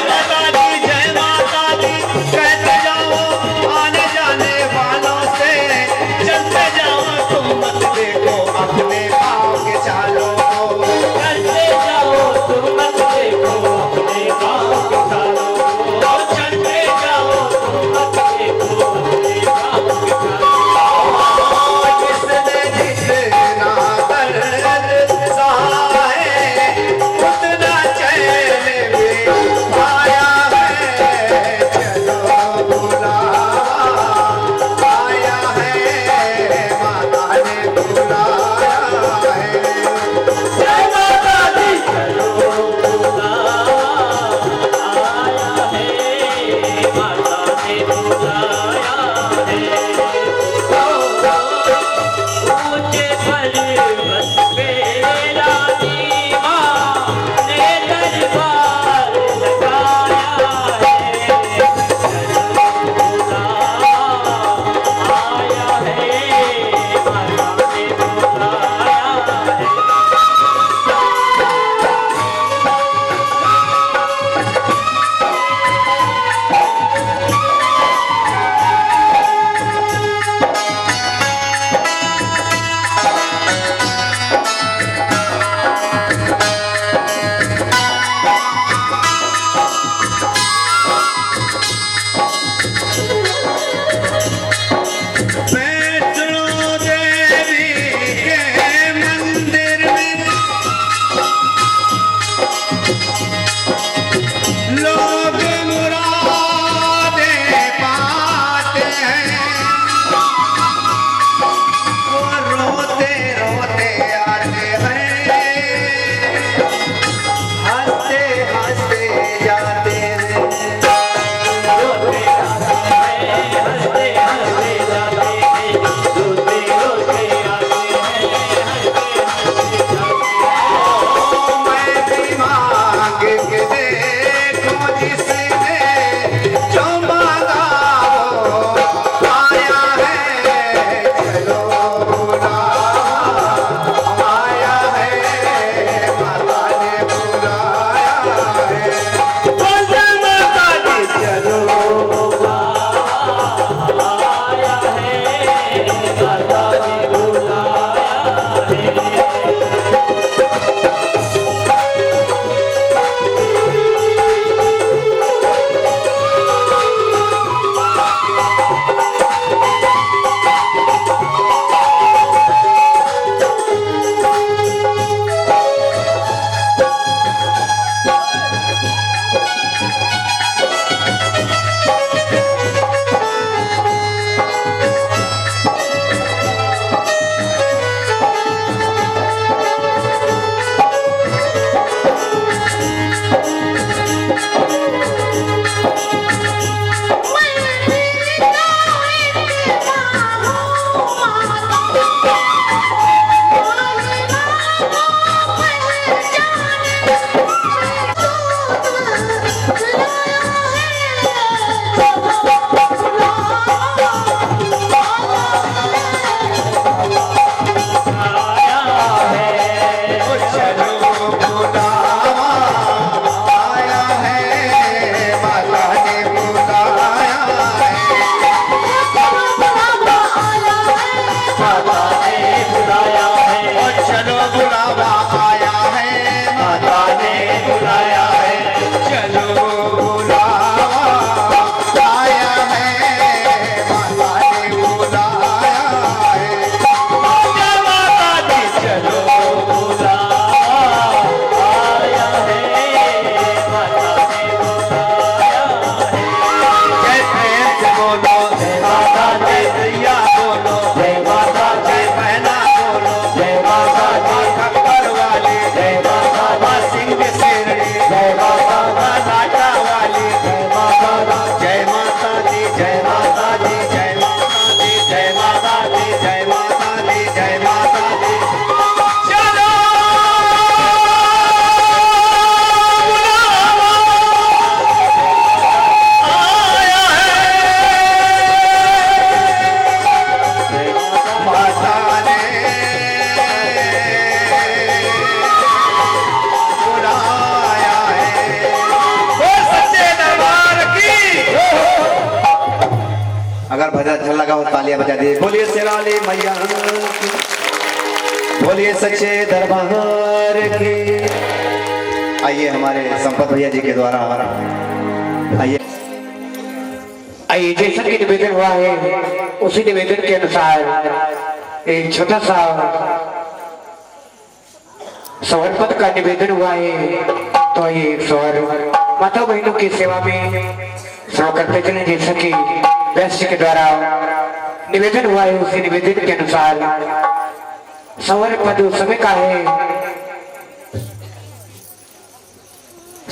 माता दी, जय माता दी, कहते बार भजन अच्छा लगा हो तालियां बजा दीजिए। बोलिए शेराली मैया की, बोलिए सच्चे दरबार की। आइए हमारे संपत भैया जी के द्वारा आइए आइए, जैसा कि निवेदन हुआ है उसी निवेदन के अनुसार एक छोटा सा स्वर पद का निवेदन हुआ है। तो ये स्वर माता बहनों की सेवा में सेवा करते चले। जैसा कि वैश्य के द्वारा निवेदन हुआ है उसी निवेदन के अनुसार स्वर पद उस समय का है।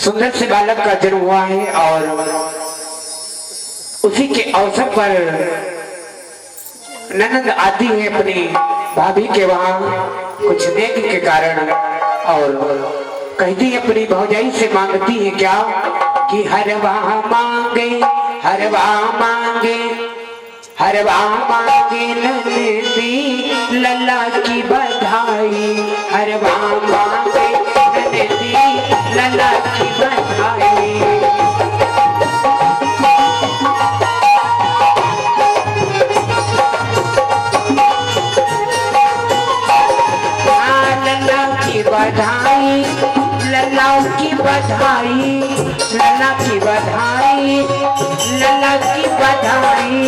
सुंदर से बालक का जन्म हुआ है और उसी के अवसर पर ननद आती है अपनी भाभी के वहां कुछ नेकी के कारण और कहती है अपनी भौजाई से मांगती है क्या कि हरवा मांगे हरवा मांगे हरवा मांगे ननदी लल्ला की बधाई। हरवा मांगे ननदी लल्ला की बधाई। बधाई लल्ला की बधाई, लल्ला की बधाई, लल्ला की बधाई।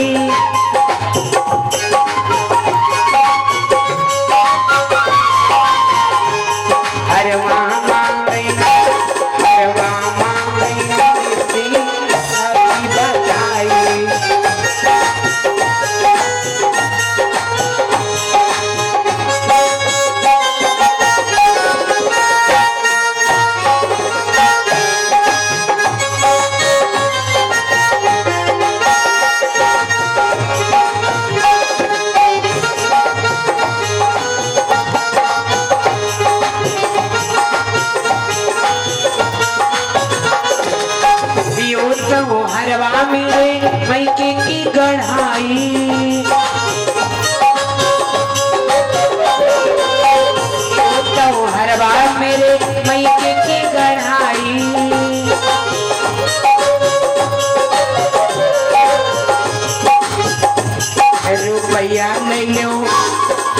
हरे वहाँ मांगे हरे वहाँ मांगे की बधाई। हरवा मेरे मैके की गढ़ाई। तो हरवा मेरे मैके की गढ़ाई। रुपया ले लो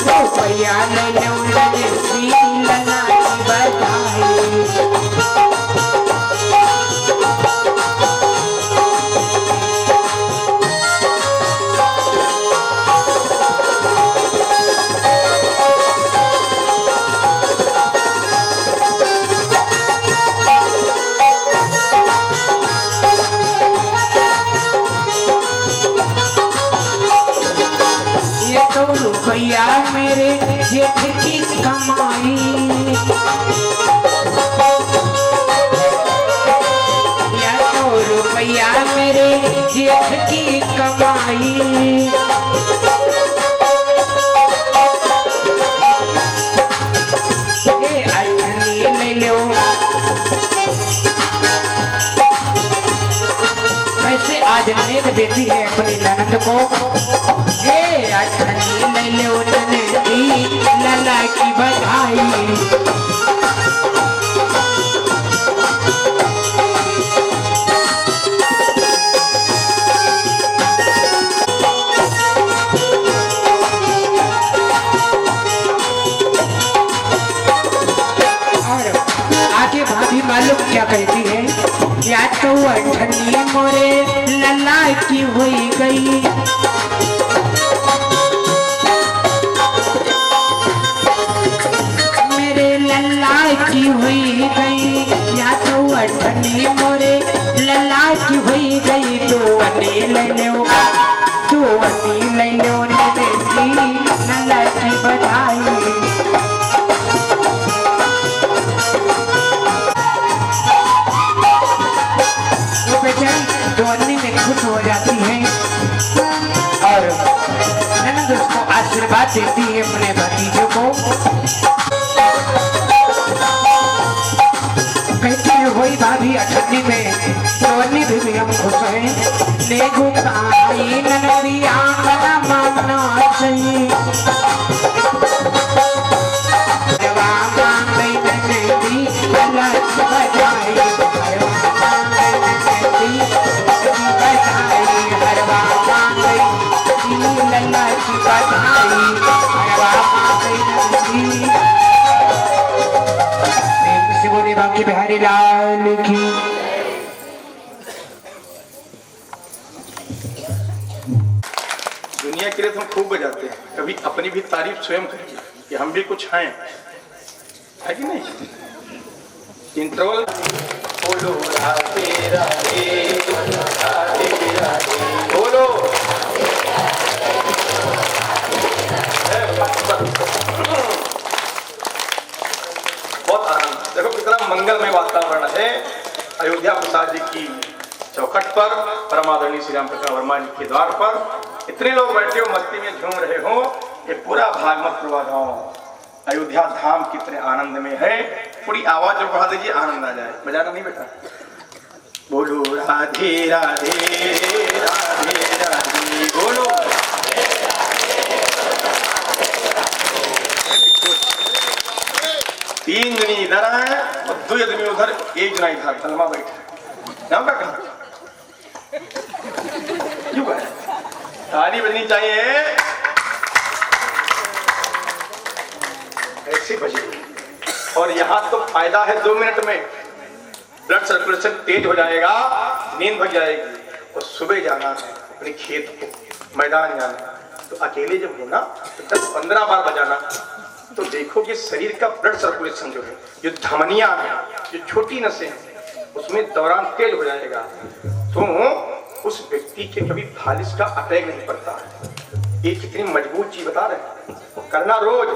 रुपया ले लो लल्ला की बधाई। रुपया मेरे जेठ की कमाई। या तो रुपया मेरे जेठ की कमाई। ले लो वैसे आज नेक देती है अपनी ननद को। ले लो ननदी लल्ला की बधाई। और आगे भाभी मालूम क्या कहती है, या तो ठंडी मोरे लल्ला की हुई गई। की हुई गई या तो ठंडी मोरे लल्ला की हुई गई। तो अनी ले लो तो अनी ले लो लल्ला की बधाई। वो बेचारी दोनी में खुश हो जाती है और ननद उसको आशीर्वाद देती है अपने भतीजों को। वही भाभी अठन्नी में चौनी भी हम खुश हैं। नेगू कहाई ननदी आंगना मांगना चाहिए। हरवा मांगे ननदी लल्ला की बधाई। हरवा मांगे ननदी लल्ला की बधाई। हरवा मांगे बांके बिहारी लाल की। दुनिया के लिए तो हम खूब बजाते हैं, कभी अपनी भी तारीफ स्वयं करिए कि हम भी कुछ हैं, है कि नहीं? इंटरवल बोलो राधे राधे राधे राधे बोलो। बहुत आनंद, देखो कितना मंगलमय वातावरण है अयोध्या प्रसाद जी की चौखट पर, परम आदरणीय श्री राम प्रसाद वर्मा जी के द्वार पर इतने लोग बैठे हो, मस्ती में झूम रहे हो। ये पूरा भागवत प्रभा गाँव अयोध्या धाम कितने आनंद में है। थोड़ी आवाज जो बढ़ा दीजिए, आनंद आ जाए। बजाना नहीं बेटा? बोलो राधे राधे राधे राधे बोलो। तीन जनी इधर है और दो आदमी उधर, एक जना इधर तलमा बैठा। नाम का कहा क्यों कहा? ताली बजनी चाहिए, ऐसे बजे। और यहाँ तो फायदा है 2 मिनट में ब्लड सर्कुलेशन तेज हो जाएगा, नींद भग जाएगी। और सुबह जाना है अपने खेत को, मैदान जाना है, तो अकेले जब हो ना तो 10-15 बार बजाना, तो देखो कि शरीर का ब्लड सर्कुलेशन जो है, जो धमनियां हैं, जो छोटी नसें हैं, उसमें दौरान तेज हो जाएगा। तो उस व्यक्ति के कभी फालिस का अटैक नहीं पड़ता है। ये कितनी मजबूत चीज बता रहे हैं, करना रोज,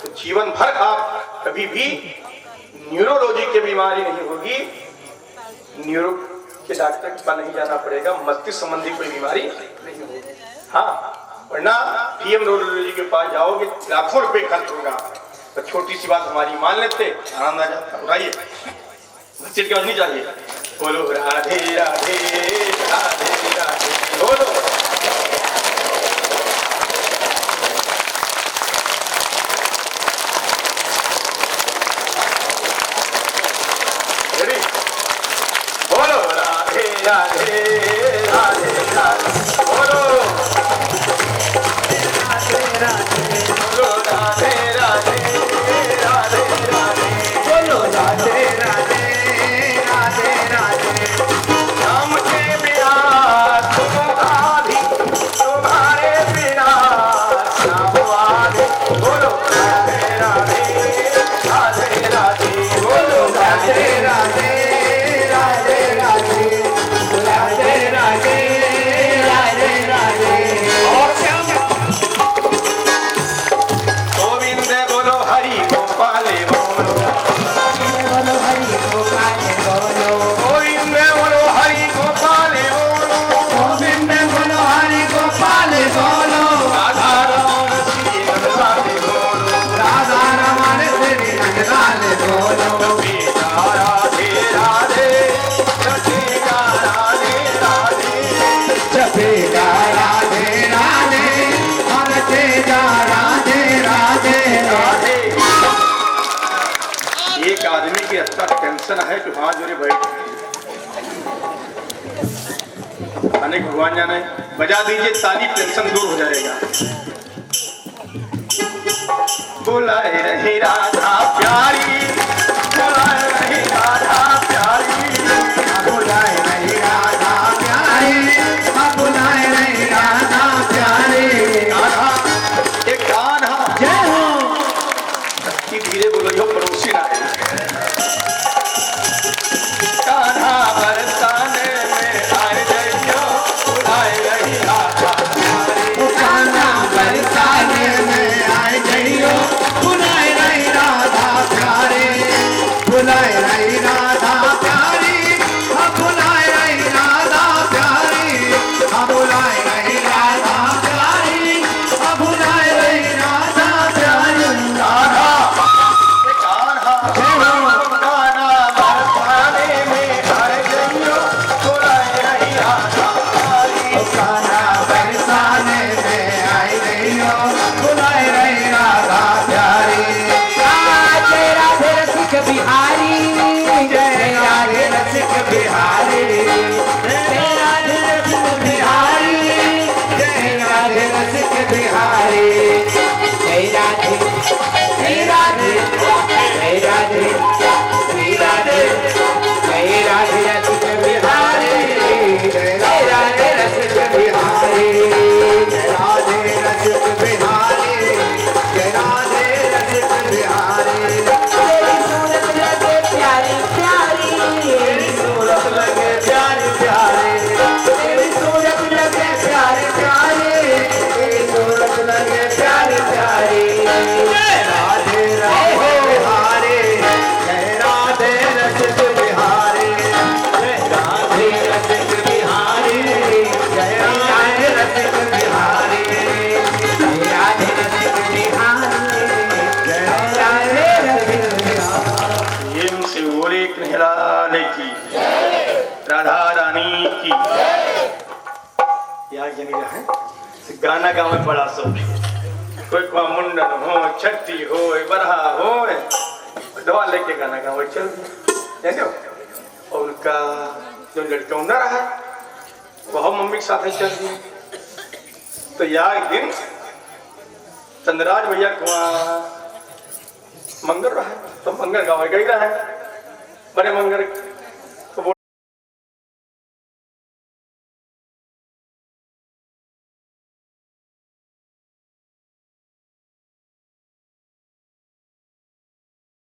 तो जीवन भर आप कभी भी न्यूरोलॉजी की बीमारी नहीं होगी, न्यूरो के डॉक्टर के पास नहीं जाना पड़ेगा, मस्तिष्क संबंधी कोई बीमारी नहीं होगी। हाँ, वरना पीएम न्यूरोलॉजी के पास जाओगे लाखों रुपए खर्च होगा। तो छोटी सी बात हमारी मान लेते, आनंद आ जाता। उठाइए, बच्चे की नहीं चाहिए। बोलो राधे राधे राधे राधे बोलो। बोलो राधे राधे राधे राधे बोलो। राधे राधे बोलो, राधे राधे राधे राधे बोलो, राधे राधे राधे राधे। राम के बिना तुम आधी, तुम्हारे बिना राम आधे। बोलो राधे राधे राधे राधे बोलो, राधे राधे राधे राधे राधे राधे राधे राधे। और गोविंद बोलो हरि गोपाल बोलो, बोलो हरि गोपाल बोलो, गोविंद बोलो हरि गोपाल बोलो, गोविंद बोलो हरि गोपाल बोलो। राधा रमण श्री रंगलाल बोलो, राधा रमण श्री रंगलाल बोलो। राधे राधे जपेगा राधे राधे, जपेगा राधे राधे, हरतेगा राधे राधे राधे। एक आदमी की अच्छा टेंशन है कि हाथ जोड़े बैठ अनेक भगवान जाने, बजा दीजिए ताली, टेंशन दूर हो जाएगा। बुलाए रही राधा प्यारी, बुलाए रही राधा प्यारी, बुलाए रही राधा प्यारी, बुलाए रही राधा प्यारी। राधा एक गाना जय हो कि धीरे बोलो, यो पड़ोसी ना कान्हा बरसाने में आए जइयो, बुलाए रही राधा प्यारी, कान्हा बरसाने में आए जइयो, बुलाए रही राधा प्यारी। लाल की, राधा रानी की। यार ये नहीं रहा गाना गावे बड़ा शौक, कोई को मुंडन हो, छठी हो, बरहा हो, दवा लेके गाना गावे चल जाने। और उनका जो लड़का न रहा वह मम्मी के साथ चल दिए। तो यार एक दिन चंद्रराज भैया को मंगल रहा, तो मंगल गावे गई रहा, बड़े मंगल